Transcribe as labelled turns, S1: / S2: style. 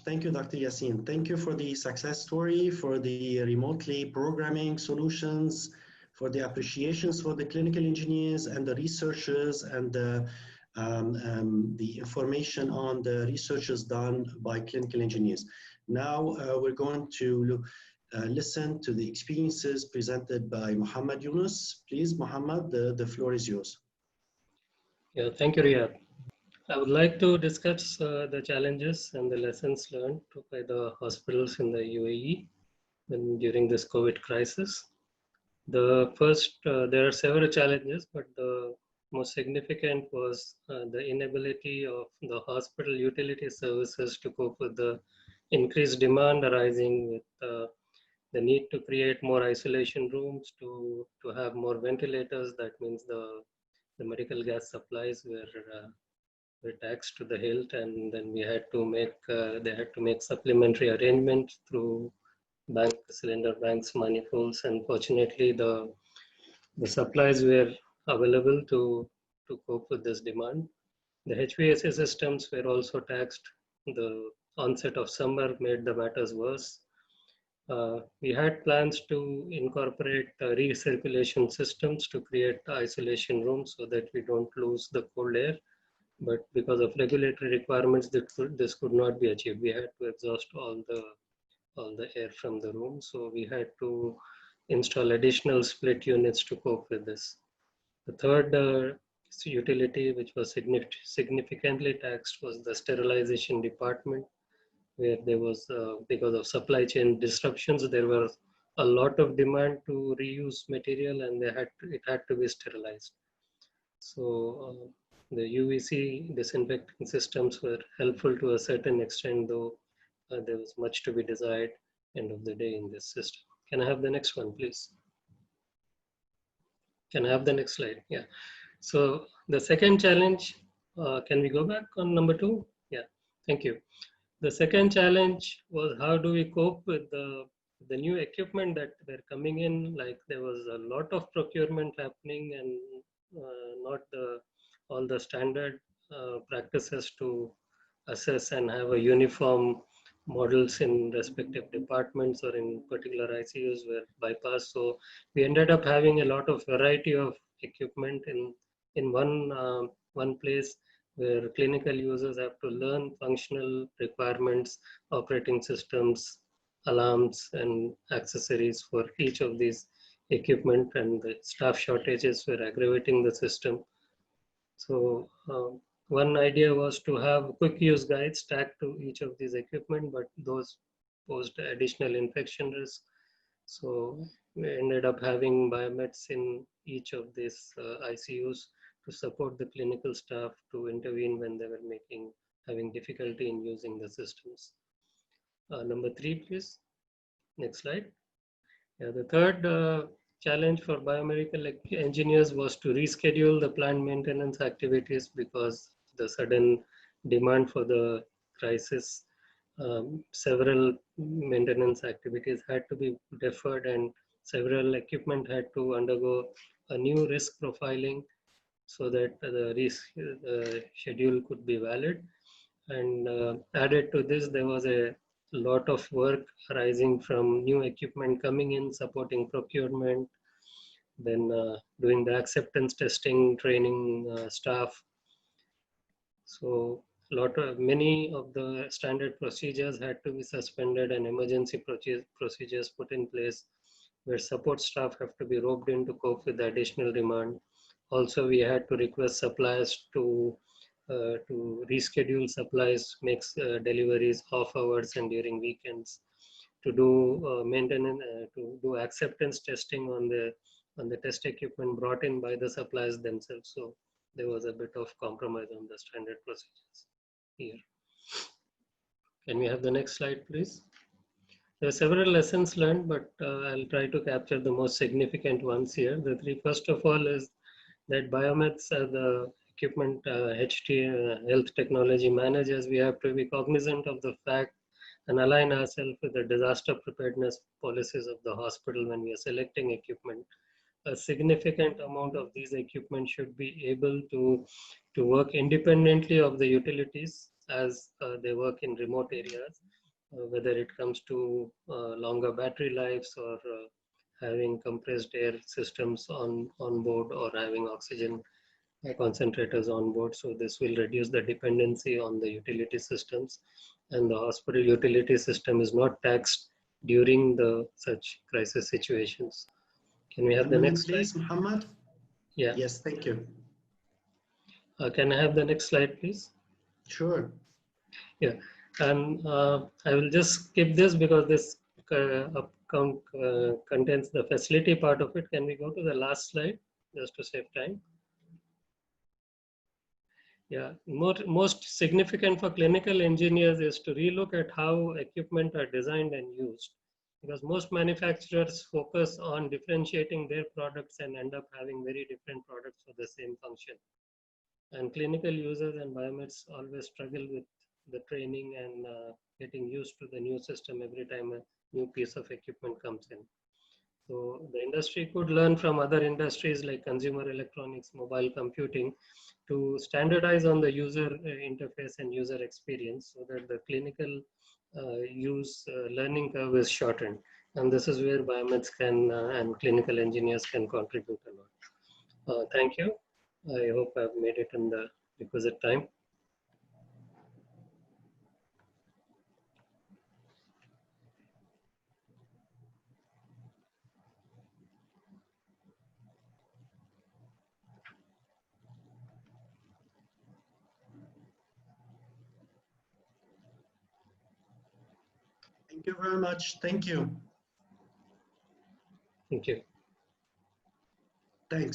S1: Thank you, Dr. Yassin. Thank you for the success story, for the remotely programming solutions, for the appreciations for the clinical engineers and the researchers, and the information on the researches done by clinical engineers. Now we're going to listen to the experiences presented by Muhammad Yunus. Please, Muhammad, the floor is yours.
S2: Yeah, thank you, Riyad. I would like to discuss the challenges and the lessons learned by the hospitals in the UAE during this COVID crisis. The first, there are several challenges, but the most significant was the inability of the hospital utility services to cope with the increased demand arising with the need to create more isolation rooms, to have more ventilators. That means the medical gas supplies were taxed to the hilt, and then we had to make they had to make supplementary arrangements through cylinder banks, manifolds, and fortunately the supplies were available to cope with this demand. The HVAC systems were also taxed. The onset of summer made the matters worse. We had plans to incorporate recirculation systems to create isolation rooms so that we don't lose the cold air. But because of regulatory requirements, this could not be achieved. We had to exhaust all the air from the room. So we had to install additional split units to cope with this. The third utility, which was significantly taxed, was the sterilization department, where there was, because of supply chain disruptions, there was a lot of demand to reuse material, and it had to be sterilized. So the UVC disinfecting systems were helpful to a certain extent, though there was much to be desired end of the day in this system. Can I have the next one, please? Can I have the next slide? Yeah. So the second challenge, can we go back on number 2? Yeah, thank you. The second challenge was, how do we cope with the new equipment that were coming in? Like, there was a lot of procurement happening, and not all the standard practices to assess and have a uniform models in respective departments or in particular ICUs were bypassed. So we ended up having a lot of variety of equipment in one place, where clinical users have to learn functional requirements, operating systems, alarms, and accessories for each of these equipment, and the staff shortages were aggravating the system. So one idea was to have quick use guides tagged to each of these equipment, but those posed additional infection risk. So we ended up having biomeds in each of these ICUs to support the clinical staff to intervene when they were having difficulty in using the systems. Number 3, please. Next slide. Yeah, the third challenge for biomedical engineers was to reschedule the planned maintenance activities because the sudden demand for the crisis. Several maintenance activities had to be deferred, and several equipment had to undergo a new risk profiling so that the schedule could be valid. And added to this, there was a lot of work arising from new equipment coming in, supporting procurement, then doing the acceptance testing, training staff. So many of the standard procedures had to be suspended, and emergency procedures put in place, where support staff have to be roped in to cope with the additional demand. Also, we had to request suppliers to reschedule supplies, make deliveries off hours and during weekends, to do maintenance, to do acceptance testing on the test equipment brought in by the suppliers themselves. So there was a bit of compromise on the standard procedures here. Can we have the next slide, please? There are several lessons learned, but I'll try to capture the most significant ones here. The 3, first of all, is that biomeds are the equipment health technology managers. We have to be cognizant of the fact and align ourselves with the disaster preparedness policies of the hospital when we are selecting equipment. A significant amount of these equipment should be able to work independently of the utilities, as they work in remote areas, whether it comes to longer battery lives or having compressed air systems on board or having oxygen concentrators on board. So this will reduce the dependency on the utility systems, and the hospital utility system is not taxed during the such crisis situations. Can we have the next slide?
S1: Please, Muhammad.
S2: Yeah.
S1: Yes, thank you.
S2: Can I have the next slide, please?
S1: Sure.
S2: Yeah, and I will just skip this because this contains the facility part of it. Can we go to the last slide just to save time? Yeah, most significant for clinical engineers is to relook at how equipment are designed and used, because most manufacturers focus on differentiating their products and end up having very different products for the same function. And clinical users and biomeds always struggle with the training and getting used to the new system every time a new piece of equipment comes in. So the industry could learn from other industries like consumer electronics, mobile computing, to standardize on the user interface and user experience so that the clinical learning curve is shortened. And this is where biomeds can and clinical engineers can contribute a lot. Thank you. I hope I've made it in the requisite time.
S1: Thank you very much. Thank you.
S2: Thank you.
S1: Thanks.